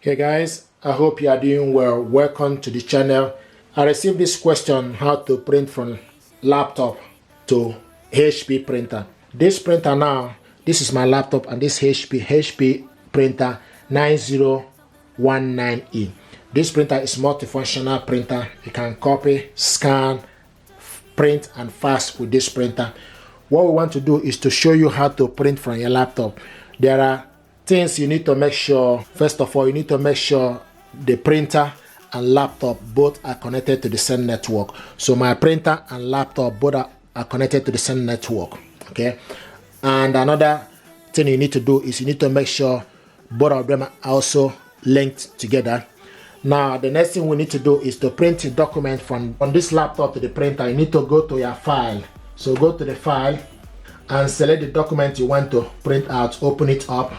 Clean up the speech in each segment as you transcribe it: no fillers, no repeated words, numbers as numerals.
Hey guys, I hope you are doing well. Welcome to the channel. I received this question, how to print from laptop to HP printer. This printer now, this is my laptop and this HP printer 9019E. This printer is multifunctional printer. You can copy, scan, print and fax with this printer. What we want to do is to show you how to print from your laptop. There are things you need to make sure. First of all, you need to make sure the printer and laptop both are connected to the same network. So my printer and laptop both are connected to the same network. Okay. And another thing you need to do is you need to make sure both of them are also linked together. Now the next thing we need to do is to print a document from this laptop to the printer. You need to go to your file. So go to the file and select the document you want to print out. Open it up.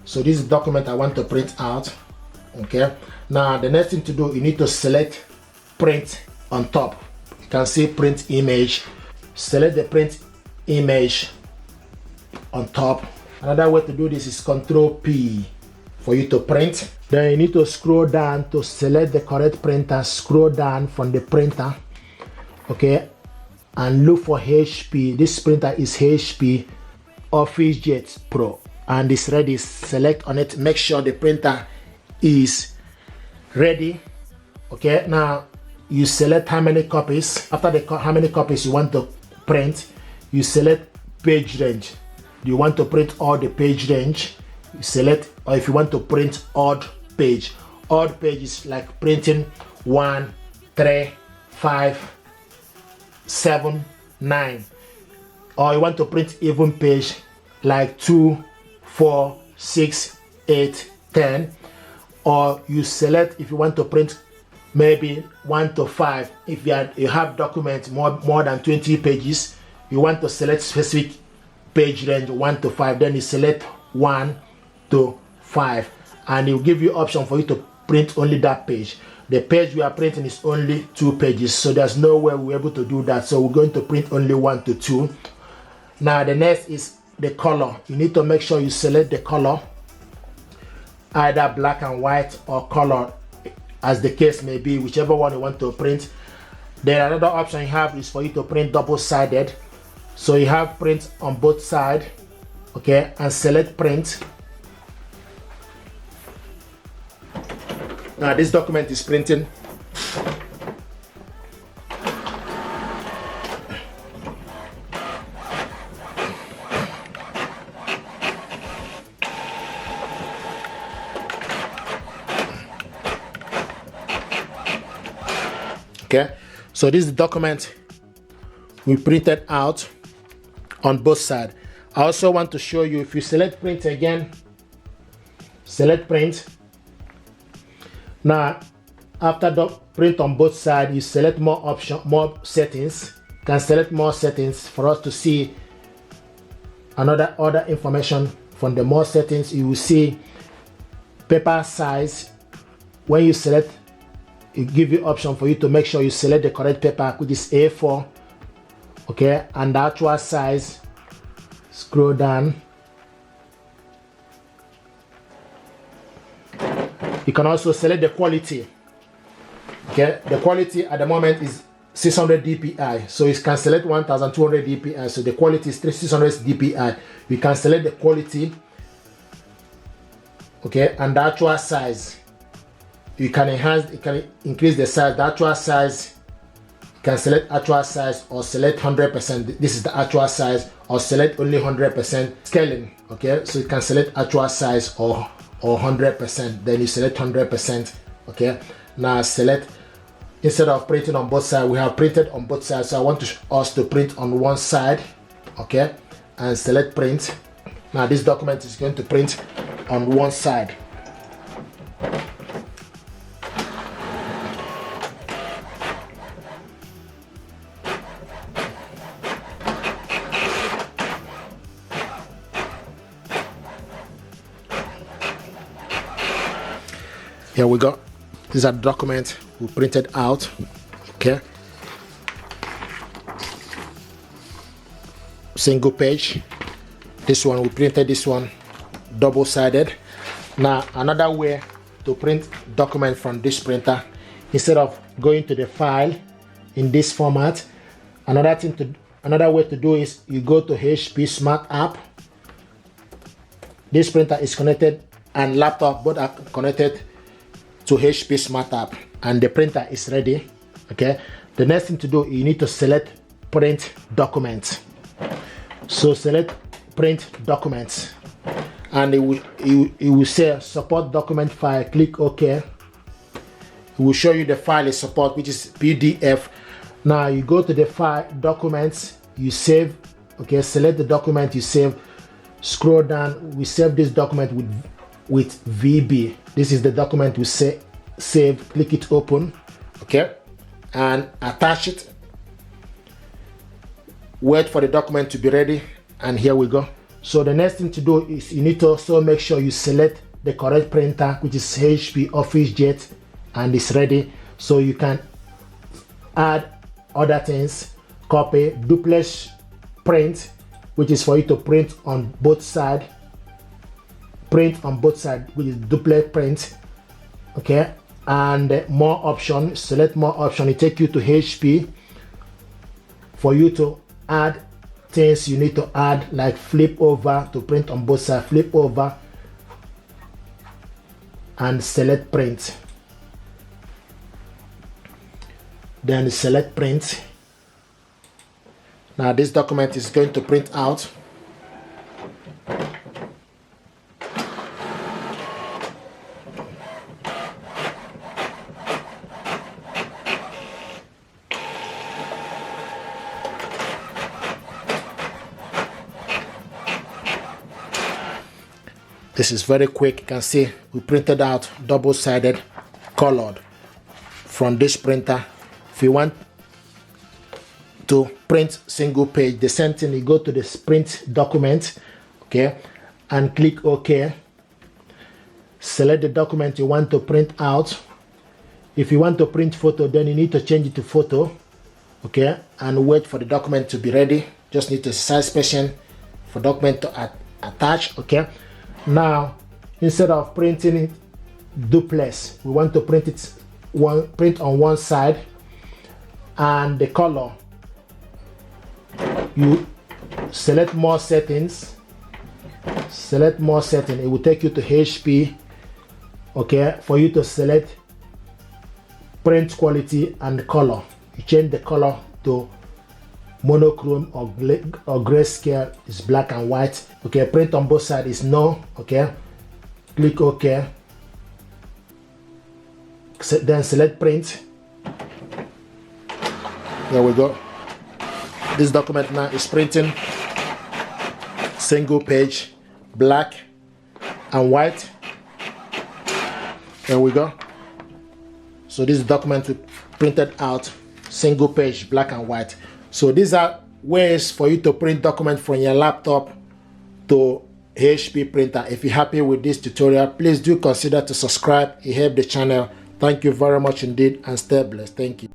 So this is the document I want to print out. Okay. Now the next thing to do, you need to select print on top. You can see print image. Select the print image on top. Another way to do this is Control P for you to print. Then you need to scroll down to select the correct printer. Scroll down from the printer. Okay. And look for HP. This printer is HP Officejet Pro. And it's ready. Select on it. Make sure the printer is ready. Okay, now you select how many copies. After how many copies you want to print, you select page range. Do you want to print all the page range? You select, or if you want to print odd page. Odd page is like printing 1, 3, 5, 7, 9. Or you want to print even page like 2, 4, 6, 8, 10. Or you select if you want to print maybe 1 to 5. If you have documents more than 20 pages, you want to select specific page range 1 to 5. Then you select 1 to 5, and it will give you option for you to print only that page. The page we are printing is only 2 pages, so there's no way we're able to do that. So we're going to print only 1 to 2. Now the next is the color. You need to make sure you select the color, either black and white or color, as the case may be, whichever one you want to print. Then another option you have is for you to print double-sided. So you have print on both sides, okay, and select print. Now this document is printing. Okay, so this is the document we printed out on both sides. I also want to show you, if you select print again, select print. Now after the print on both sides, you select more settings. You can select more settings for us to see other information. From the more settings, you will see paper size. When you select, it give you option for you to make sure you select the correct paper, which is A4. Okay, and the actual size. Scroll down. You can also select the quality. Okay, the quality at the moment is 600 dpi, so you can select 1200 dpi, so the quality is 600 dpi. You can select the quality, okay, and the actual size. You can enhance, you can increase the size. The actual size, you can select actual size or select 100%. This is the actual size, or select only 100% scaling. Okay, so you can select actual size or 100%. Then you select 100%. Okay, now select, instead of printing on both sides, we have printed on both sides. So I want us to print on one side. Okay, and select print. Now this document is going to print on one side. Here we go. These are the documents we printed out. Okay. Single page. This one we printed this one double-sided. Now another way to print document from this printer instead of going to the file in this format. Another way to do is you go to HP Smart App. This printer is connected and laptop both are connected to HP Smart App, and the printer is ready. Okay, the next thing to do, you need to select print document. So select print documents, and it will say support document file. Click OK. It will show you the file is support, which is PDF. Now you go to the file documents, you save. Okay, select the document, you save. Scroll down, we save this document with VB. This is the document we save. Click it open. Okay, and attach it. Wait for the document to be ready, and here we go. So the next thing to do is you need to also make sure you select the correct printer, which is HP Officejet, and it's ready. So you can add other things. Copy, duplex print, which is for you to print on both sides. Print on both sides, which is duplex print. Okay, and more option. Select more option. It take you to HP for you to add things you need to add, like flip over to print on both sides. Flip over and select print. Then select print. Now this document is going to print out. This is very quick. You can see we printed out double-sided colored from this printer. If you want to print single page, the same thing, you go to the print document, okay, and click OK. Select the document you want to print out. If you want to print photo, then you need to change it to photo, okay, and wait for the document to be ready. Just need to exercise patience for document to attach. Okay, now instead of printing it duplex, we want to print it print on one side, and the color, you select more settings. Select more setting. It will take you to HP, okay, for you to select print quality and color. You change the color to monochrome or grayscale. Is black and white. Okay, print on both sides is no. Okay, click OK. Then select print. There we go. This document now is printing single page, black and white. There we go. So this document we printed out single page, black and white. So these are ways for you to print document from your laptop to HP printer. If you're happy with this tutorial, please do consider to subscribe. It helps the channel. Thank you very much indeed, and stay blessed. Thank you.